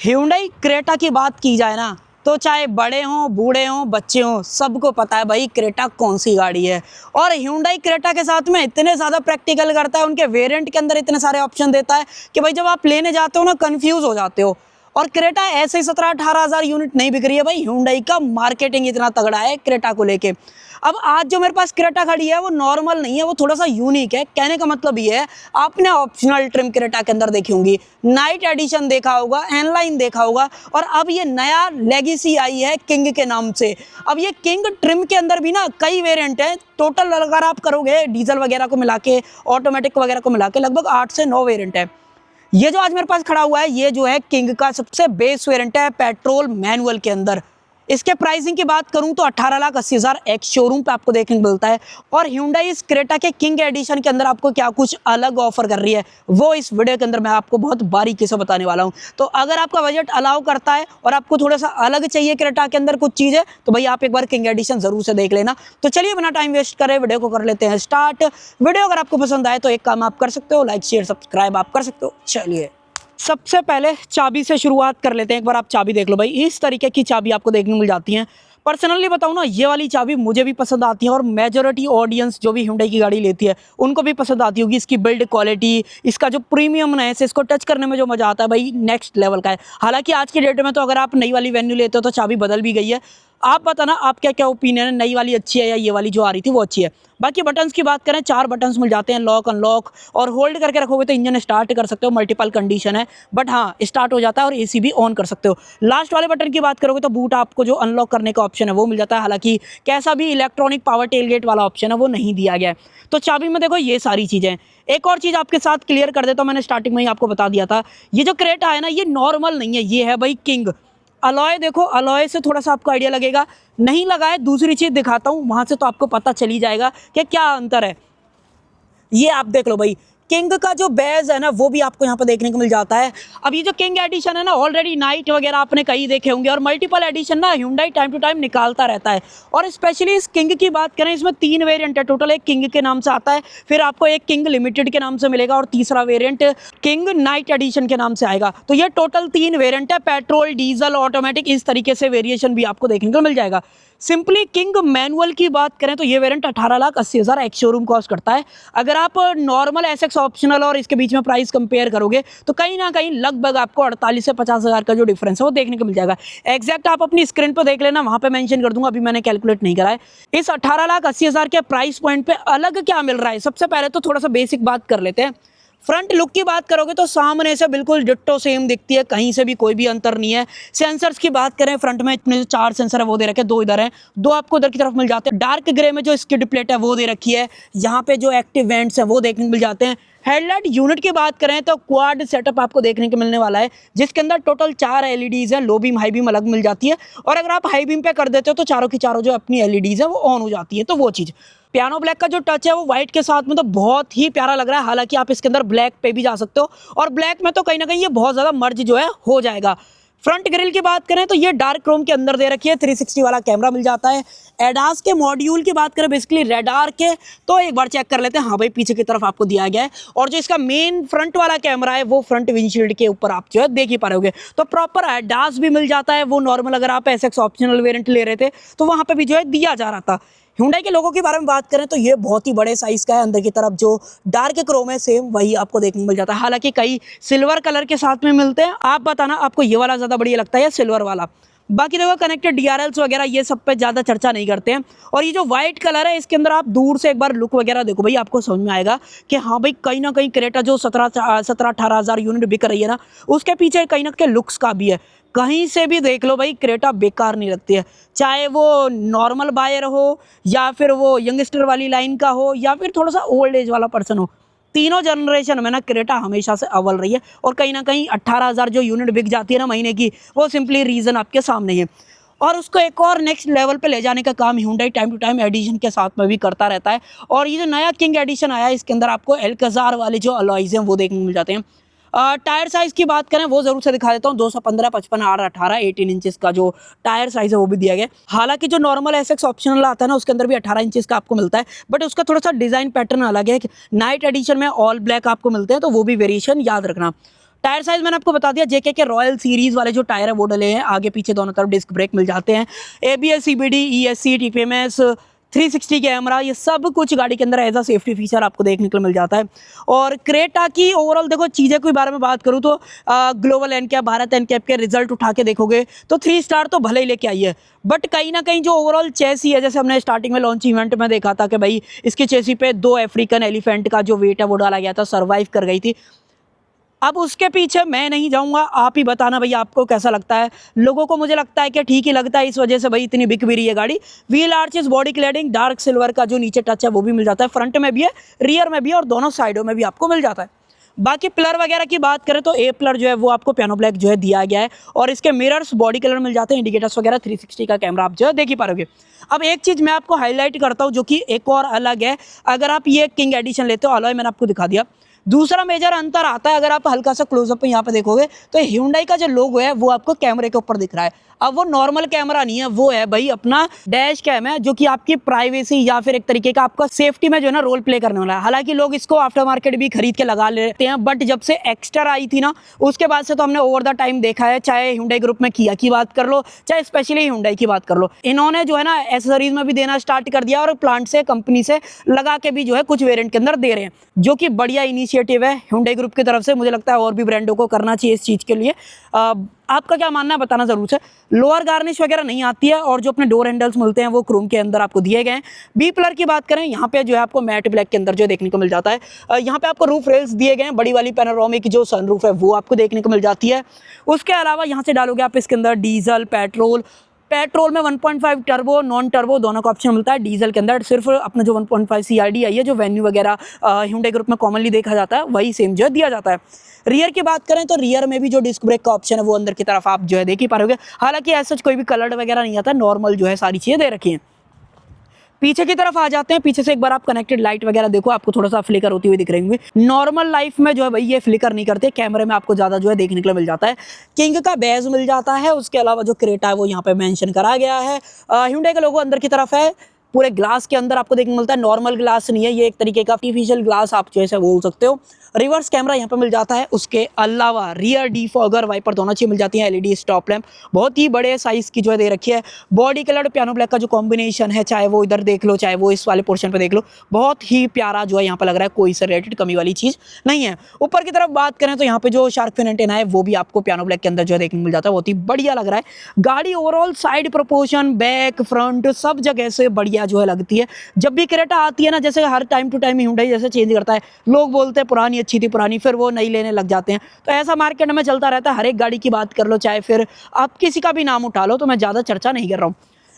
Hyundai Creta की बात की जाए ना, तो चाहे बड़े हों, बूढ़े हों, बच्चे हों, सबको पता है भाई क्रेटा कौन सी गाड़ी है। और Hyundai क्रेटा के साथ में इतने ज़्यादा प्रैक्टिकल करता है, उनके वेरिएंट के अंदर इतने सारे ऑप्शन देता है कि भाई जब आप लेने जाते हो ना, कंफ्यूज हो जाते हो। और क्रेटा ऐसे ही 17-18 हज़ार यूनिट नहीं बिक रही है भाई, Hyundai का मार्केटिंग इतना तगड़ा है क्रेटा को लेके। अब आज जो मेरे पास क्रेटा खड़ी है वो नॉर्मल नहीं है, वो थोड़ा सा यूनिक है। कहने का मतलब ये है, आपने ऑप्शनल ट्रिम क्रेटा के अंदर देखी होंगी, नाइट एडिशन देखा होगा, एनलाइन देखा होगा, और अब ये नया लेगेसी आई है किंग के नाम से। अब ये किंग ट्रिम के अंदर भी ना कई वेरिएंट हैं। टोटल अगर आप करोगे डीजल वगैरह को मिला के, ऑटोमेटिक वगैरह को मिला के, लगभग 8 से 9 वेरिएंट है। ये जो आज मेरे पास खड़ा हुआ है, ये जो है किंग का सबसे बेस वेरिएंट है पेट्रोल मैनुअल के अंदर। इसके प्राइसिंग की बात करूं तो 18,80,000 एक्स शोरूम पे आपको देखने को मिलता है। और Hyundai इस क्रेटा के किंग एडिशन के अंदर आपको क्या कुछ अलग ऑफर कर रही है, वो इस वीडियो के अंदर मैं आपको बहुत बारीकी से बताने वाला हूं। तो अगर आपका बजट अलाउ करता है और आपको थोड़ा सा अलग चाहिए क्रेटा के अंदर कुछ चीज़ें, तो भाई आप एक बार किंग एडिशन जरूर से देख लेना। तो चलिए बिना टाइम वेस्ट करे वीडियो को कर लेते हैं स्टार्ट। वीडियो अगर आपको पसंद आए तो एक काम आप कर सकते हो, लाइक शेयर सब्सक्राइब आप कर सकते हो। चलिए सबसे पहले चाबी से शुरुआत कर लेते हैं। एक बार आप चाबी देख लो भाई, इस तरीके की चाबी आपको देखने को मिल जाती है। पर्सनली बताऊं ना, ये वाली चाबी मुझे भी पसंद आती है और मेजॉरिटी ऑडियंस जो भी Hyundai की गाड़ी लेती है उनको भी पसंद आती होगी। इसकी बिल्ड क्वालिटी, इसका जो प्रीमियमनेस, इसको टच करने में जो मजा आता है भाई नेक्स्ट लेवल का है। हालांकि आज की डेट में तो अगर आप नई वाली वेन्यू लेते हो तो चाबी बदल भी गई है। आप बताना आप क्या क्या ओपिनियन है, नई वाली अच्छी है या ये वाली जो आ रही थी वो अच्छी है। बाकी बटन्स की बात करें, 4 बटन्स मिल जाते हैं, लॉक अनलॉक, और होल्ड करके रखोगे तो इंजन स्टार्ट कर सकते हो। मल्टीपल कंडीशन है, बट हाँ स्टार्ट हो जाता है, और एसी भी ऑन कर सकते हो। लास्ट वाले बटन की बात करोगे तो बूट आपको जो अनलॉक करने का ऑप्शन है वो मिल जाता है। हालांकि कैसा भी इलेक्ट्रॉनिक पावर टेलगेट वाला ऑप्शन है वो नहीं दिया गया है। तो चाबी में देखो ये सारी चीज़ें। एक और चीज़ आपके साथ क्लियर कर देता हूँ, मैंने स्टार्टिंग में ही आपको बता दिया था, ये जो क्रेटा है ना ये नॉर्मल नहीं है, ये है भाई किंग। अलॉय देखो, अलॉय से थोड़ा सा आपको आइडिया लगेगा, नहीं लगा है। दूसरी चीज़ दिखाता हूँ, वहाँ से तो आपको पता चल ही जाएगा कि क्या अंतर है। ये आप देख लो भाई, किंग का जो बेस है ना वो भी आपको यहाँ पर देखने को मिल जाता है। अब ये जो किंग एडिशन है ना, ऑलरेडी नाइट वगैरह आपने कई देखे होंगे, और मल्टीपल एडिशन ना Hyundai टाइम टू टाइम निकालता रहता है। और स्पेशली इस किंग की बात करें, इसमें 3 वेरिएंट है टोटल। एक किंग के नाम से आता है, फिर आपको एक किंग लिमिटेड के नाम से मिलेगा, और तीसरा वेरिएंट किंग नाइट एडिशन के नाम से आएगा। तो ये टोटल 3 वेरिएंट है, पेट्रोल, डीजल, ऑटोमेटिक, इस तरीके से वेरिएशन भी आपको देखने को मिल जाएगा। सिंपली किंग मैनुअल की बात करें तो ये वेरिएंट 18,80,000 एक्स शोरूम कॉस्ट करता है। अगर आप नॉर्मल एसएक्स ऑप्शनल और इसके बीच में प्राइस कंपेयर करोगे तो कहीं ना कहीं लगभग आपको 48 से 50,000 का जो डिफरेंस है वो देखने को मिल जाएगा। एग्जैक्ट आप अपनी स्क्रीन पर देख लेना, वहां पे मेंशन कर दूंगा, अभी मैंने कैलकुलेट नहीं करा है। इस 18,80,000 के प्राइस पॉइंट पे अलग क्या मिल रहा है, सबसे पहले तो थोड़ा सा बेसिक बात कर लेते हैं। फ्रंट लुक की बात करोगे तो सामने से बिल्कुल डिट्टो सेम दिखती है, कहीं से भी कोई भी अंतर नहीं है। सेंसर्स की बात करें, फ्रंट में इतने 4 सेंसर है वो दे रखे, 2 इधर हैं, 2 आपको उधर की तरफ मिल जाते हैं। डार्क ग्रे में जो स्किड प्लेट है वो दे रखी है, यहाँ पे जो एक्टिव वेंट्स हैं वो देखने को मिल जाते हैं। हेडलाइट यूनिट की बात करें तो क्वाड सेटअप आपको देखने को मिलने वाला है, जिसके अंदर टोटल 4 एलईडीज हैं। लो बीम हाई बीम अलग मिल जाती है, और अगर आप हाई बीम पे कर देते हो तो चारों की चारों जो अपनी एलईडीज है वो ऑन हो जाती है। तो वो चीज़, पियानो ब्लैक का जो टच है वो व्हाइट के साथ में तो बहुत ही प्यारा लग रहा है। हालांकि आप इसके अंदर ब्लैक पे भी जा सकते हो, और ब्लैक में तो कहीं ना कहीं ये बहुत ज़्यादा मर्ज जो है हो जाएगा। फ्रंट ग्रिल की बात करें तो ये डार्क क्रोम के अंदर दे रखी है, 360 वाला कैमरा मिल जाता है। एडास के मॉड्यूल की बात करें, बेसिकली रेडार के, तो एक बार चेक कर लेते हैं। हाँ भाई, पीछे की तरफ आपको दिया गया है, और जो इसका मेन फ्रंट वाला कैमरा है वो फ्रंट विंडशील्ड के ऊपर आप जो है देख ही पा रहे होगे। तो प्रॉपर एडास भी मिल जाता है, वो नॉर्मल अगर आप एसएक्स ऑप्शनल वेरिएंट ले रहे थे तो वहाँ पर भी जो है दिया जा रहा था। Hyundai के लोगों के बारे में बात करें तो ये बहुत ही बड़े साइज का है, अंदर की तरफ जो डार्क क्रोम है सेम वही आपको देखने को मिल जाता है। हालांकि कई सिल्वर कलर के साथ में मिलते हैं, आप बताना आपको ये वाला ज़्यादा बढ़िया लगता है या सिल्वर वाला। बाकी देखो कनेक्टेड DRLs वगैरह ये सब पे ज़्यादा चर्चा नहीं करते हैं। और ये जो व्हाइट कलर है इसके अंदर आप दूर से एक बार लुक वगैरह देखो भाई, आपको समझ में आएगा कि हाँ भाई कहीं ना कहीं क्रेटा जो 17-18 हज़ार यूनिट बिक रही है ना, उसके पीछे कहीं ना कहीं लुक्स का भी है। कहीं से भी देख लो भाई, क्रेटा बेकार नहीं लगती है, चाहे वो नॉर्मल बायर हो या फिर वो यंगस्टर वाली लाइन का हो या फिर थोड़ा सा ओल्ड एज वाला पर्सन हो। तीनों जनरेशन में ना क्रेटा हमेशा से अव्वल रही है, और कहीं ना कहीं 18,000 जो यूनिट बिक जाती है ना महीने की, वो सिंपली रीज़न आपके सामने है। और उसको एक और नेक्स्ट लेवल पे ले जाने का काम Hyundai time to time edition के साथ में भी करता रहता है। और ये जो नया किंग एडिशन आया है इसके अंदर आपको एल्काजार वाले जो अलॉयज़ हैं वो देखने को मिल जाते हैं। टायर साइज़ की बात करें वो ज़रूर से दिखा देता हूँ, 215, 55, 8, 18, 18 इंचेस का जो टायर साइज़ है वो भी दिया गया। हालांकि जो नॉर्मल एसएक्स ऑप्शनल आता है ना उसके अंदर भी 18 इंचेस का आपको मिलता है, बट उसका थोड़ा सा डिज़ाइन पैटर्न अलग है। नाइट एडिशन में ऑल ब्लैक आपको मिलते हैं, तो वो भी वेरिएशन याद रखना। टायर साइज मैंने आपको बता दिया, जेके के रॉयल सीरीज वाले जो टायर है वो डले हैं, आगे पीछे दोनों तरफ डिस्क ब्रेक मिल जाते हैं, ABS, CBD, ESC, TPMS, 360 camera, ये सब कुछ गाड़ी के अंदर एज अ सेफ्टी फीचर आपको देखने को मिल जाता है। और क्रेटा की ओवरऑल देखो चीज़ें के बारे में बात करूँ तो ग्लोबल एनकैप, भारत एनकैप के रिजल्ट उठा के देखोगे तो 3 स्टार तो भले ही लेके आई है, बट कहीं ना कहीं जो ओवरऑल चेसी है, जैसे हमने स्टार्टिंग में लॉन्च इवेंट में देखा था कि भाई इसकी चेसी पे 2 अफ्रीकन एलिफेंट का जो वेट है वो डाला गया था, सर्वाइव कर गई थी। अब उसके पीछे मैं नहीं जाऊंगा, आप ही बताना भैया आपको कैसा लगता है। लोगों को मुझे लगता है कि ठीक ही लगता है, इस वजह से भाई इतनी बिक भी रही है गाड़ी। Wheel arches, body cladding, dark silver का जो नीचे टच है वो भी मिल जाता है, फ्रंट में भी है, रियर में भी है और दोनों साइडों में भी आपको मिल जाता है। बाकी पिलर वगैरह की बात करें तो ए पिलर जो है वो आपको पियानो ब्लैक जो है दिया गया है, और इसके मिरर्स बॉडी कलर मिल जाते हैं, इंडिकेटर्स वगैरह 360 का कैमरा आप जो है देख ही पाओगे। अब एक चीज़ मैं आपको हाईलाइट करता हूँ जो कि एक और अलग है, अगर आप ये किंग एडिशन लेते हो, अलॉय मैंने आपको दिखा दिया। दूसरा मेजर अंतर आता है, अगर आप हल्का सा क्लोजअप यहाँ पे देखोगे तो Hyundai का जो लोगो है वो आपको कैमरे के ऊपर दिख रहा है। अब वो नॉर्मल कैमरा नहीं है, वो है भाई अपना डैश कैम है, जो कि आपकी प्राइवेसी या फिर एक तरीके का आपका सेफ्टी में जो है ना रोल प्ले करने वाला है। हालांकि लोग इसको आफ्टर मार्केट भी खरीद के लगा लेते हैं, बट जब से एक्स्टर आई थी ना उसके बाद से तो हमने ओवर द टाइम देखा है, चाहे Hyundai ग्रुप में किया की बात कर लो, चाहे स्पेशली Hyundai की बात कर लो, इन्होंने जो है ना एसेसरीज में भी देना स्टार्ट कर दिया और प्लांट से कंपनी से लगा के भी जो है कुछ वेरिएंट के अंदर दे रहे हैं, जो कि बढ़िया इनिशिएटिव है Hyundai ग्रुप की तरफ से। मुझे लगता है और भी ब्रांडों को करना चाहिए इस चीज़ के लिए। आपका क्या मानना है बताना जरूर है। लोअर गार्निश वगैरह नहीं आती है, और जो अपने डोर हैंडल्स मिलते हैं वो क्रोम के अंदर आपको दिए गए हैं। बी पिलर की बात करें, यहाँ पे जो है आपको मैट ब्लैक के अंदर जो देखने को मिल जाता है। यहाँ पे आपको रूफ रेल्स दिए गए हैं, बड़ी वाली पैनोरामिक जो सनरूफ है वो आपको देखने को मिल जाती है। उसके अलावा यहाँ से डालोगे आप इसके अंदर डीजल, पेट्रोल में 1.5 टर्बो, नॉन टर्बो दोनों का ऑप्शन मिलता है। डीजल के अंदर सिर्फ अपना जो 1.5 CRD आई है, जो वेन्यू वगैरह Hyundai ग्रुप में कॉमनली देखा जाता है, वही सेम जो है दिया जाता है। रियर की बात करें तो रियर में भी जो डिस्क ब्रेक का ऑप्शन है वो अंदर की तरफ आप जो है देख ही पाओगे। हालांकि ऐसा कोई भी कलर वगैरह नहीं आता, नॉर्मल जो है सारी चीज़ें दे रखी हैं। पीछे की तरफ आ जाते हैं, पीछे से एक बार आप कनेक्टेड लाइट वगैरह देखो, आपको थोड़ा सा फ्लिकर होती हुई दिख रही होंगी। नॉर्मल लाइफ में जो है भाई ये फ्लिकर नहीं करते, कैमरे में आपको ज़्यादा जो है देखने के लिए मिल जाता है। किंग का बेज मिल जाता है, उसके अलावा जो क्रेटा है वो यहाँ पे मेंशन करा गया है। Hyundai का लोगो अंदर की तरफ है, पूरे ग्लास के अंदर आपको देखने को मिलता है, नॉर्मल ग्लास नहीं है, ये एक तरीके का आर्टिफिशियल ग्लास आप जैसे बोल सकते हो। रिवर्स कैमरा यहाँ पे मिल जाता है, उसके अलावा रियर डिफॉगर, वाइपर दोनों चीज़ मिल जाती है। एलईडी स्टॉप लैंप बहुत ही बड़े साइज़ की जो है दे रखी है। बॉडी कलर पियानो ब्लैक का जो कॉम्बिनेशन है, चाहे वो इधर देख लो चाहे वो इस वाले पोर्शन पे देख लो, बहुत ही प्यारा जो है यहाँ पे लग रहा है, कोई से रेटेड कमी वाली चीज़ नहीं है। ऊपर की तरफ बात करें तो यहाँ पे जो शार्क फिन एंटेना है वो भी आपको पियानो ब्लैक के अंदर जो है देखने को मिल जाता है, बहुत ही बढ़िया लग रहा है। गाड़ी overall side proportion, back, front सब जगह से बढ़िया जो है लगती है। जब भी क्रेटा आती है ना, जैसे हर टाइम टू टाइम Hyundai जैसे चेंज करता है, लोग बोलते हैं पुरानी अच्छी थी पुरानी, फिर वो नई लेने लग जाते हैं, तो ऐसा मार्केट में चलता रहता है। हर एक गाड़ी की बात कर लो, चाहे फिर आप किसी का भी नाम उठा लो, तो मैं ज़्यादा चर्चा नहीं कर रहा हूँ।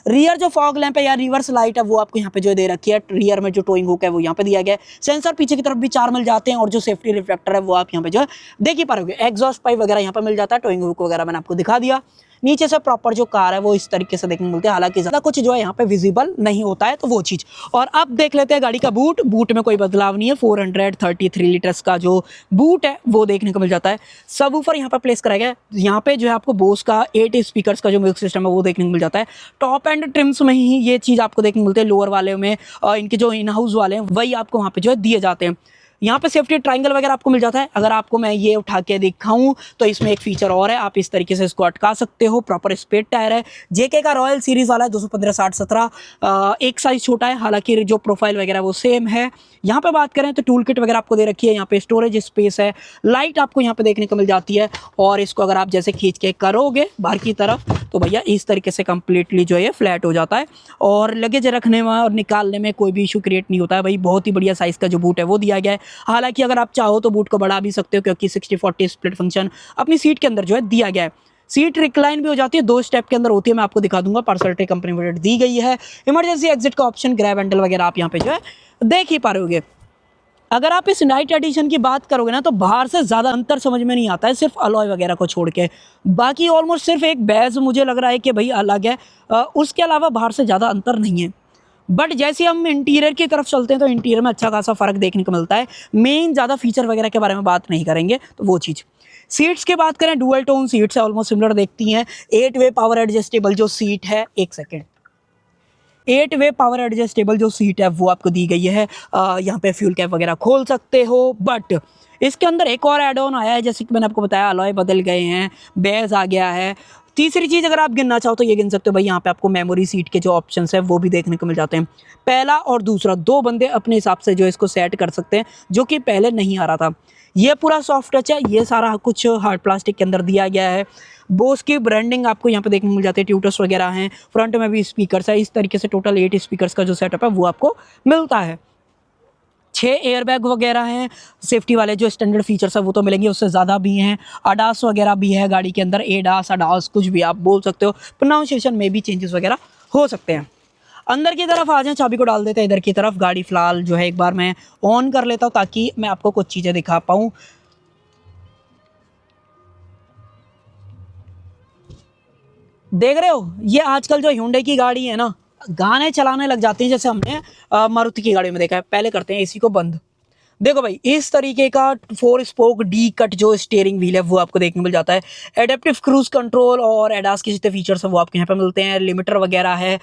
रियर जो फॉग लैंप है या रिवर्स लाइट है वो आपको यहाँ पे जो दे रखी है। रियर में जो टोइंग हुक है वो यहाँ पे दिया गया है। सेंसर पीछे की तरफ भी 4 मिल जाते हैं, और जो सेफ्टी रिफ्लेक्टर है वो आप यहाँ पे जो है देख ही पाओगे। एग्जॉस्ट पाइप वगैरह यहाँ पे मिल जाता है, टोइंग हुक वगैरह मैंने आपको दिखा दिया। नीचे से प्रॉपर जो कार है वो इस तरीके से देखने को मिलते हैं, हालांकि ज़्यादा कुछ जो है यहाँ पे विजिबल नहीं होता है, तो वो चीज़। और अब देख लेते हैं गाड़ी का बूट में कोई बदलाव नहीं है। 433 लीटर्स का जो बूट है वो देखने को मिल जाता है। सबवूफर यहाँ पर प्लेस कराया गया है। यहाँ पे जो है आपको बोस का 8 स्पीकर्स का जो म्यूजिक सिस्टम है वो देखने को मिल जाता है। टॉप एंड ट्रिम्स में ही ये चीज़ आपको देखने को मिलती है, लोअर वाले में इनके जो इन हाउस वाले हैं वही आपको वहाँ पे जो है दिए जाते हैं। यहाँ पे सेफ्टी ट्रायंगल वगैरह आपको मिल जाता है। अगर आपको मैं ये उठा के दिखाऊं तो इसमें एक फीचर और है, आप इस तरीके से इसको अटका सकते हो। प्रॉपर स्पेड टायर है, जेके का रॉयल सीरीज वाला है, 215/60/17 एक साइज छोटा है, हालांकि जो प्रोफाइल वगैरह वो सेम है। यहाँ पे बात करें तो टूल किट वगैरह आपको दे रखी है, यहाँ पे स्टोरेज स्पेस है, लाइट आपको यहाँ पे देखने को मिल जाती है। और इसको अगर आप जैसे खींच के करोगे बाहर की तरफ तो भैया इस तरीके से कंप्लीटली जो है फ्लैट हो जाता है, और लगेज रखने में और निकालने में कोई भी इशू क्रिएट नहीं होता है। भाई बहुत ही बढ़िया साइज़ का जो बूट है वो दिया गया है। हालांकि अगर आप चाहो तो बूट को बढ़ा भी सकते हो, क्योंकि 60/40 स्प्लिट फंक्शन अपनी सीट के अंदर जो है दिया गया है। सीट रिक्लाइन भी हो जाती है, 2 स्टेप के अंदर होती है, मैं आपको दिखा दूंगा। पार्सलिटी कंपनी वेट दी गई है। इमरजेंसी एग्जिट का ऑप्शन, ग्रैब हैंडल वगैरह आप यहाँ पे जो है देख ही पाओगे। अगर आप इस नाइट एडिशन की बात करोगे ना तो बाहर से ज़्यादा अंतर समझ में नहीं आता है, सिर्फ अलॉय वगैरह को छोड़ के। बाकी ऑलमोस्ट सिर्फ एक बैज मुझे लग रहा है कि भाई अलग है, उसके अलावा बाहर से ज़्यादा अंतर नहीं है। बट जैसे हम इंटीरियर की तरफ चलते हैं तो इंटीरियर में अच्छा खासा फ़र्क देखने को मिलता है। मेन ज़्यादा फीचर वगैरह के बारे में बात नहीं करेंगे, तो वो चीज़। सीट्स की बात करें, डुअल टोन सीट्स है, ऑलमोस्ट सिमिलर देखती हैं। 8 वे पावर एडजस्टेबल जो सीट है, एक सेकेंड, 8 वे पावर एडजस्टेबल जो सीट है वो आपको दी गई है। यहाँ पे फ्यूल कैप वगैरह खोल सकते हो। बट इसके अंदर एक और एड ऑन आया है, जैसे कि मैंने आपको बताया, अलॉय बदल गए हैं, बेस आ गया है। तीसरी चीज़ अगर आप गिनना चाहो तो ये गिन सकते हो भाई, यहाँ पे आपको मेमोरी सीट के जो ऑप्शंस है वो भी देखने को मिल जाते हैं। पहला और दूसरा, दो बंदे अपने हिसाब से जो इसको सेट कर सकते हैं, जो कि पहले नहीं आ रहा था। ये पूरा सॉफ्ट टच है, ये सारा कुछ हार्ड प्लास्टिक के अंदर दिया गया है। बोस की ब्रांडिंग आपको यहाँ पे देखने को मिल जाती है, ट्यूटर्स वगैरह हैं, फ्रंट में भी स्पीकर्स है। इस तरीके से टोटल 8 स्पीकर्स का जो सेटअप है वो आपको मिलता है। 6 एयरबैग वगैरह हैं, सेफ्टी वाले जो स्टैंडर्ड फीचर्स है वो तो मिलेंगे, उससे ज़्यादा भी हैं। अडास वगैरह भी है गाड़ी के अंदर, एडास अडास कुछ भी आप बोल सकते हो, प्रोनाउंसिएशन में भी चेंजेस वगैरह हो सकते हैं। अंदर की तरफ आ जाएं, चाबी को डाल देते हैं इधर की तरफ। गाड़ी फ़िलहाल जो है एक बार मैं ऑन कर लेता हूँ ताकि मैं आपको कुछ चीज़ें दिखा पाऊँ। देख रहे हो, ये आजकल जो Hyundai की गाड़ी है ना, गाने चलाने लग जाती हैं, जैसे हमने मारुति की गाड़ी में देखा है। पहले करते हैं एसी को बंद। देखो भाई, इस तरीके का 4 स्पोक डी कट जो स्टीयरिंग व्हील है वो आपको देखने को मिल जाता है। एडेप्टिव क्रूज कंट्रोल और एडास के जितने फीचर्स हैं वो आपको यहाँ पे मिलते हैं। लिमिटर वगैरह है।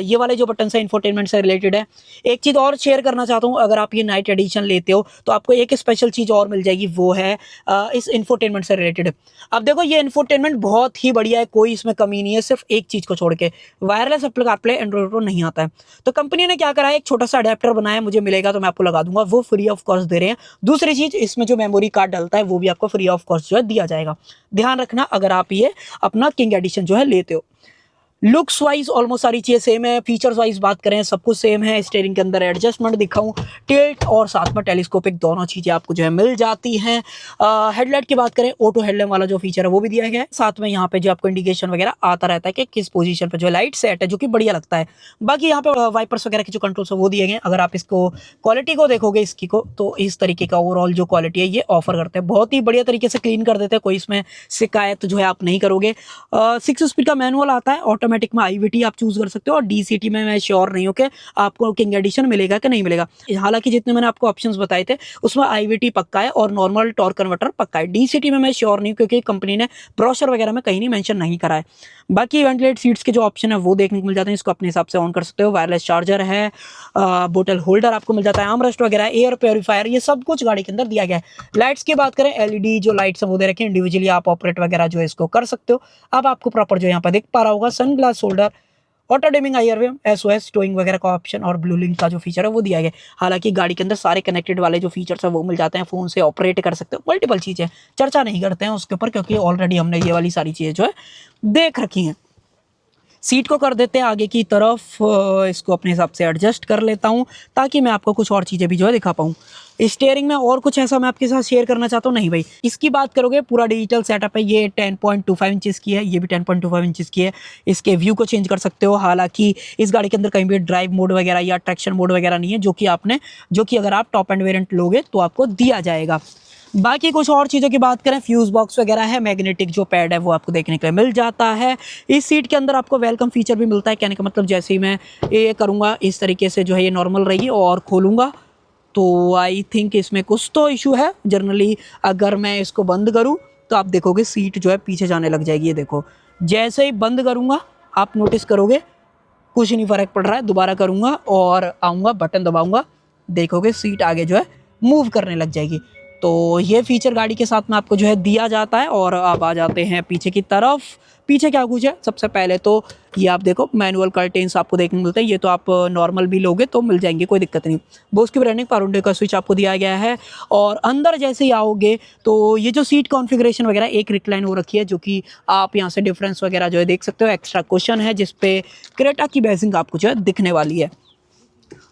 ये वाले जो बटन है इंफोटेनमेंट से रिलेटेड है। एक चीज़ और शेयर करना चाहता हूँ, अगर आप ये नाइट एडिशन लेते हो तो आपको एक स्पेशल चीज़ और मिल जाएगी, वो है इस इंफोटेनमेंट से रिलेटेड। अब देखो, ये इंफोटेनमेंट बहुत ही बढ़िया है, कोई इसमें कमी नहीं है, सिर्फ एक चीज़ को छोड़ के, wireless Apple CarPlay Android auto नहीं आता है। तो कंपनी ने क्या करा है, एक छोटा सा अडेप्टर बनाया, मुझे मिलेगा तो मैं आपको लगा दूंगा, वो फ्री ऑफ कॉस्ट दे रहे हैं। दूसरी चीज, इसमें जो मेमोरी कार्ड डलता है वो भी आपको फ्री ऑफ कॉस्ट जो है दिया जाएगा। ध्यान रखना अगर आप ये अपना किंग एडिशन जो है लेते हो। लुक्स वाइज ऑलमोस्ट सारी चीज़ें सेम है। फीचर्स वाइज बात करें, सब कुछ सेम है। स्टीयरिंग के अंदर एडजस्टमेंट दिखाऊं, टिल्ट और साथ में टेलीस्कोपिक, दोनों चीज़ें आपको जो है मिल जाती हैं। हेडलाइट की बात करें, ऑटो हेडलैम्प वाला जो फीचर है वो भी दिया गया है। साथ में यहाँ पे जो आपको इंडिकेशन वगैरह आता रहता है कि किस पोजीशन पे जो है लाइट सेट है, जो कि बढ़िया लगता है। बाकी यहाँ पे वाइपर्स वगैरह के जो कंट्रोल्स है वो दिए गए हैं। अगर आप इसको क्वालिटी को देखोगे इसकी को, तो इस तरीके का ओवरऑल जो क्वालिटी है ये ऑफर करते हैं, बहुत ही बढ़िया तरीके से क्लीन कर देते हैं, कोई इसमें शिकायत जो है आप नहीं करोगे। 6 स्पीड का मैनुअल आता है, ऑटोमेटिक में IVT आप चूज कर सकते हो, और DCT में मैं श्योर नहीं हूँ कि आपको किंग एडिशन मिलेगा कि नहीं मिलेगा। हालांकि जितने मैंने आपको ऑप्शंस बताए थे उसमें IVT पक्का है और नॉर्मल टॉर्क कन्वर्टर पक्का है। DCT में मैं श्योर नहीं हूँ, क्योंकि कंपनी ने ब्रोशर वगैरह में कहीं नहीं मेंशन नहीं करा है। बाकी वेंटिलेट सीट्स के जो ऑप्शन है वो देखने को मिल जाते हैं, इसको अपने हिसाब से ऑन कर सकते हो। वायरलेस चार्जर है, बोतल होल्डर आपको मिल जाता है, आर्मरेस्ट वगैरह, एयर प्योरीफायर, ये सब कुछ गाड़ी के अंदर दिया गया है। लाइट्स की बात करें, LED जो लाइट्स है वो दे रखे हैं, इंडिविजुअली आप ऑपरेट वगैरह जो है इसको कर सकते हो। अब आपको प्रॉपर जो यहाँ पर दिख पा रहा होगा, sun glass holder, auto dimming IR SOS towing वगैरह का ऑप्शन और ब्लू लिंक का जो फीचर है वो दिया गया है। हालांकि गाड़ी के अंदर सारे कनेक्टेड वाले जो फीचर्स है वो मिल जाते हैं, फोन से ऑपरेट कर सकते हो, मल्टीपल चीज़ें, चर्चा नहीं करते हैं उसके ऊपर, क्योंकि ऑलरेडी हमने ये वाली सारी चीज़ें जो है देख रखी हैं। सीट को कर देते हैं आगे की तरफ, इसको अपने हिसाब से एडजस्ट कर लेता हूँ ताकि मैं आपको कुछ और चीज़ें भी जो है दिखा पाऊँ। स्टीयरिंग में और कुछ ऐसा मैं आपके साथ शेयर करना चाहता हूँ नहीं भाई। इसकी बात करोगे, पूरा डिजिटल सेटअप है, ये 10.25 इंचेस की है, ये भी 10.25 इंचेस की है। इसके व्यू को चेंज कर सकते हो। हालांकि इस गाड़ी के अंदर कहीं भी ड्राइव मोड वगैरह या ट्रैक्शन मोड वगैरह नहीं है, जो कि अगर आप टॉप एंड वेरिएंट लोगे तो आपको दिया जाएगा। बाकी कुछ और चीज़ों की बात करें, फ्यूज़ बॉक्स वगैरह है, मैग्नेटिक जो पैड है वो आपको देखने के लिए मिल जाता है। इस सीट के अंदर आपको वेलकम फीचर भी मिलता है, कहने का मतलब जैसे ही मैं ये करूँगा इस तरीके से जो है ये नॉर्मल रहेगी, और खोलूँगा तो आई थिंक इसमें कुछ तो इशू है। जनरली अगर मैं इसको बंद करूँ तो आप देखोगे सीट जो है पीछे जाने लग जाएगी। ये देखो, जैसे ही बंद करूँगा आप नोटिस करोगे कुछ नहीं फ़र्क पड़ रहा है। दोबारा करूँगा और आऊँगा, बटन दबाऊँगा, देखोगे सीट आगे जो है मूव करने लग जाएगी। तो ये फीचर गाड़ी के साथ में आपको जो है दिया जाता है। और आप आ जाते हैं पीछे की तरफ। पीछे क्या कुछ है, सबसे पहले तो ये आप देखो, मैनुअल कर्टेन्स आपको देखने को मिलते हैं। ये तो आप नॉर्मल भी लोगे तो मिल जाएंगे, कोई दिक्कत नहीं। बोस की ब्रांडिंग, पावर विंडो का स्विच आपको दिया गया है। और अंदर जैसे ही आओगे तो ये जो सीट कॉन्फ़िगरेशन वगैरह एक रिक्लाइन हो रखी है, जो कि आप यहाँ से डिफरेंस वगैरह जो है देख सकते हो। एक्स्ट्रा क्वेश्चन है जिसपे क्रेटा की बेसिंग आपको जो है दिखने वाली है।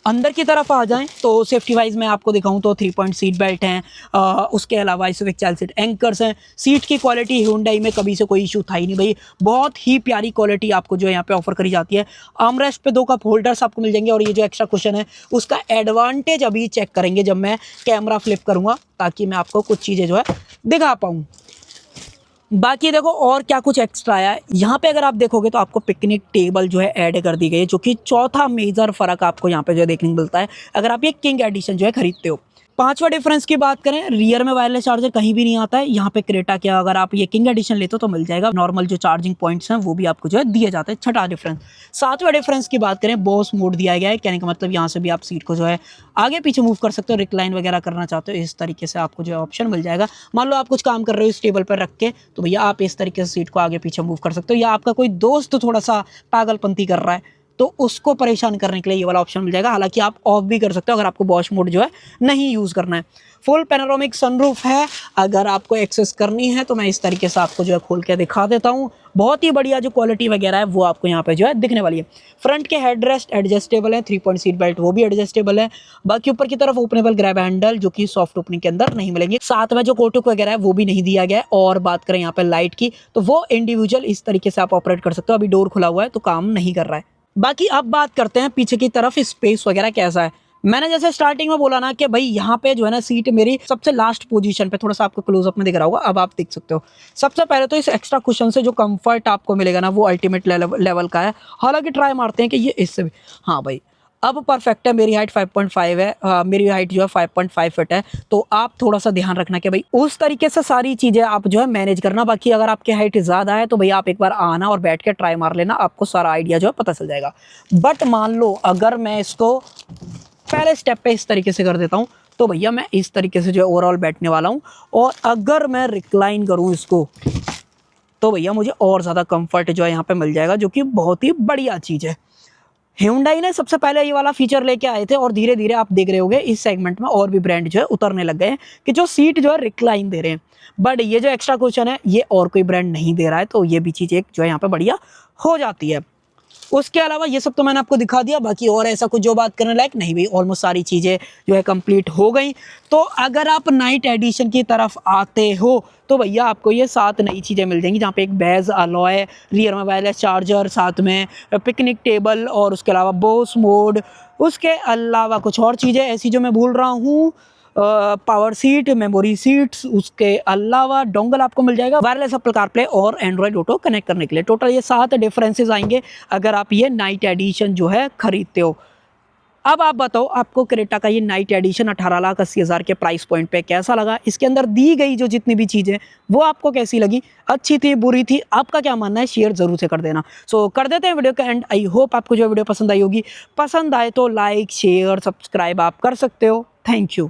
अंदर की तरफ आ जाएं तो सेफ्टी वाइज मैं आपको दिखाऊं तो 3 पॉइंट सीट बेल्ट हैं, उसके अलावा इसमें चाइल्ड सीट एंकर्स हैं। सीट की क्वालिटी Hyundai में कभी से कोई इशू था ही नहीं भाई, बहुत ही प्यारी क्वालिटी आपको जो है यहाँ पे ऑफर करी जाती है। आर्मरेस्ट पे 2 कप होल्डर्स आपको मिल जाएंगे। और ये जो एक्स्ट्रा क्वेश्चन है उसका एडवांटेज अभी चेक करेंगे जब मैं कैमरा फ्लिप करूँगा, ताकि मैं आपको कुछ चीज़ें जो है दिखा पाऊँ। बाकी देखो और क्या कुछ एक्स्ट्रा आया है यहाँ पे, अगर आप देखोगे तो आपको पिकनिक टेबल जो है ऐड कर दी गई है, जो कि चौथा मेजर फर्क आपको यहाँ पे जो है देखने को मिलता है अगर आप ये किंग एडिशन जो है खरीदते हो। पांचवा डिफरेंस की बात करें, रियर में वायरलेस चार्जर कहीं भी नहीं आता है। यहाँ पे क्रेटा के अगर आप ये किंग एडिशन लेते हो तो मिल जाएगा, नॉर्मल जो चार्जिंग पॉइंट्स हैं वो भी आपको जो है दिए जाते हैं। छठा डिफरेंस। सातवां डिफरेंस की बात करें, बॉस मोड दिया गया है, कहने का मतलब यहाँ से भी आप सीट को जो है आगे पीछे मूव कर सकते हो, रिक्लाइन वगैरह करना चाहते हो इस तरीके से आपको जो है ऑप्शन मिल जाएगा। मान लो आप कुछ काम कर रहे हो इस टेबल पर रख के, तो भैया आप इस तरीके से सीट को आगे पीछे मूव कर सकते हो, या आपका कोई दोस्त थोड़ा सा पागलपंती कर रहा है तो उसको परेशान करने के लिए ये वाला ऑप्शन मिल जाएगा। हालांकि आप ऑफ भी कर सकते हो अगर आपको वॉश मोड जो है नहीं यूज़ करना है। फुल पैनोरामिक सनरूफ है, अगर आपको एक्सेस करनी है तो मैं इस तरीके से आपको जो है खोल के दिखा देता हूँ। बहुत ही बढ़िया जो क्वालिटी वगैरह है वो आपको यहाँ पे जो है दिखने वाली है। फ्रंट के हेडरेस्ट एडजस्टेबल है, 3 पॉइंट सीट बेल्ट वो भी एडजस्टेबल है। बाकी ऊपर की तरफ ओपनेबल ग्रैब हैंडल जो कि सॉफ्ट ओपनिंग के अंदर नहीं मिलेंगे। साथ में जो कोटुक वगैरह है वो भी नहीं दिया गया है। और बात करें यहाँ पे लाइट की, तो वो इंडिविजुअल इस तरीके से आप ऑपरेट कर सकते हो। अभी डोर खुला हुआ है तो काम नहीं कर रहा है। बाकी अब बात करते हैं पीछे की तरफ स्पेस वगैरह कैसा है। मैंने जैसे स्टार्टिंग में बोला ना कि भाई यहाँ पे जो है ना सीट मेरी सबसे लास्ट पोजीशन पे, थोड़ा सा आपको क्लोजअप में दिख रहा होगा, अब आप देख सकते हो। सबसे पहले तो इस एक्स्ट्रा कुशन से जो कंफर्ट आपको मिलेगा ना वो अल्टीमेट लेवल का है। हालांकि ट्राई मारते हैं कि ये इससे भी, हाँ भाई अब परफेक्ट है। मेरी हाइट 5.5 है, मेरी हाइट जो है 5.5 फीट है, तो आप थोड़ा सा ध्यान रखना कि भाई उस तरीके से सारी चीज़ें आप जो है मैनेज करना। बाकी अगर आपकी हाइट ज़्यादा है तो भाई आप एक बार आना और बैठ के ट्राई मार लेना, आपको सारा आइडिया जो है पता चल जाएगा। बट मान लो अगर मैं इसको पहले स्टेप पे इस तरीके से कर देता हूँ तो भैया मैं इस तरीके से जो है ओवरऑल बैठने वाला हूँ, और अगर मैं रिक्लाइन करूँ इसको तो भैया मुझे और ज़्यादा कंफर्ट जो है यहाँ पे मिल जाएगा, जो कि बहुत ही बढ़िया चीज़ है। Hyundai ने सबसे पहले ये वाला फीचर लेके आए थे, और धीरे धीरे आप देख रहे होंगे इस सेगमेंट में और भी ब्रांड जो है उतरने लग गए हैं कि जो सीट जो है रिक्लाइन दे रहे हैं। बट ये जो एक्स्ट्रा क्वेश्चन है ये और कोई ब्रांड नहीं दे रहा है, तो ये भी चीज़ एक जो है यहाँ पे बढ़िया हो जाती है। उसके अलावा ये सब तो मैंने आपको दिखा दिया, बाकी और ऐसा कुछ जो बात करने लायक नहीं। भाई ऑलमोस्ट सारी चीज़ें जो है कंप्लीट हो गई। तो अगर आप नाइट एडिशन की तरफ आते हो तो भैया आपको ये 7 नई चीज़ें मिल जाएंगी, जहाँ पे एक बेज अलॉय, रियर में वायरलेस चार्जर, साथ में पिकनिक टेबल, और उसके अलावा बोस मोड, उसके अलावा कुछ और चीज़ें ऐसी जो मैं भूल रहा हूँ, पावर सीट, मेमोरी सीट्स, उसके अलावा डोंगल आपको मिल जाएगा, वायरलेस एप्पल कारप्ले और एंड्रॉयड ऑटो कनेक्ट करने के लिए। टोटल ये 7 डिफरेंसेस आएंगे अगर आप ये नाइट एडिशन जो है खरीदते हो। अब आप बताओ आपको क्रेटा का ये नाइट एडिशन 18,80,000 के प्राइस पॉइंट पे कैसा लगा। इसके अंदर दी गई जो जितनी भी चीज़ें वो आपको कैसी लगी, अच्छी थी, बुरी थी, आपका क्या मानना है, शेयर जरूर से कर देना। सो कर देते हैं वीडियो का एंड। आई होप आपको जो वीडियो पसंद आई होगी। पसंद आए तो लाइक शेयर सब्सक्राइब आप कर सकते हो। Thank you.